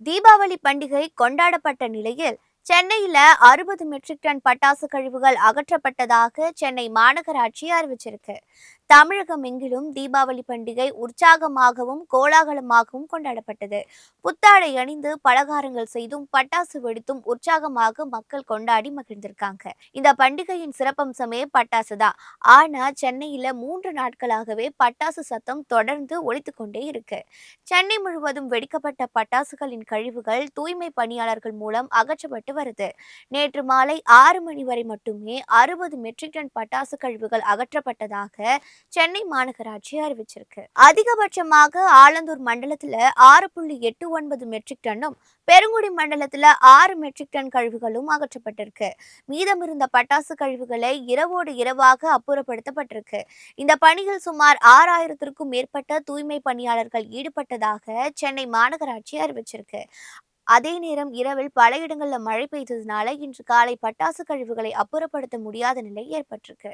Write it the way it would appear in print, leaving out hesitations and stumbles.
தீபாவளி பண்டிகை கொண்டாடப்பட்ட நிலையில் சென்னையில 60 மெட்ரிக் டன் பட்டாசு கழிவுகள் அகற்றப்பட்டதாக சென்னை மாநகராட்சி அறிவிச்சிருக்கு. தமிழகம் எங்கிலும் தீபாவளி பண்டிகை உற்சாகமாகவும் கோலாகலமாகவும் கொண்டாடப்பட்டது. புத்தாடை அணிந்து பலகாரங்கள் செய்தும் பட்டாசு வெடித்தும் உற்சாகமாக மக்கள் கொண்டாடி மகிழ்ந்திருக்காங்க. இந்த பண்டிகையின் சிறப்பம்சமே பட்டாசு தான். ஆனா சென்னையில 3 நாட்களாகவே பட்டாசு சத்தம் தொடர்ந்து ஒலித்துக் கொண்டே இருக்கு. சென்னை முழுவதும் வெடிக்கப்பட்ட பட்டாசுகளின் கழிவுகள் தூய்மை பணியாளர்கள் மூலம் அகற்றப்பட்டு வருது. நேற்று மாலை 6 மணி வரை மட்டுமே 60 மெட்ரிக் டன் பட்டாசு கழிவுகள் அகற்றப்பட்டதாக சென்னை மாநகராட்சி அறிவிச்சிருக்கு. அதிகபட்சமாக ஆலந்தூர் மண்டலத்துல 6.89 மெட்ரிக் டன்னும், பெருங்குடி மண்டலத்துல 6 மெட்ரிக் டன் கழிவுகளும் அகற்றப்பட்டிருக்கு. மீதமிருந்த பட்டாசு கழிவுகளை இரவோடு இரவாக அப்புறப்படுத்தப்பட்டிருக்கு. இந்த பணியில் சுமார் 6000த்திற்கும் மேற்பட்ட தூய்மை பணியாளர்கள் ஈடுபட்டதாக சென்னை மாநகராட்சி அறிவிச்சிருக்கு. அதே நேரம் இரவில் பல இடங்களில் மழை பெய்ததுனால இன்று காலை பட்டாசு கழிவுகளை அப்புறப்படுத்த முடியாத நிலை ஏற்பட்டிருக்கு.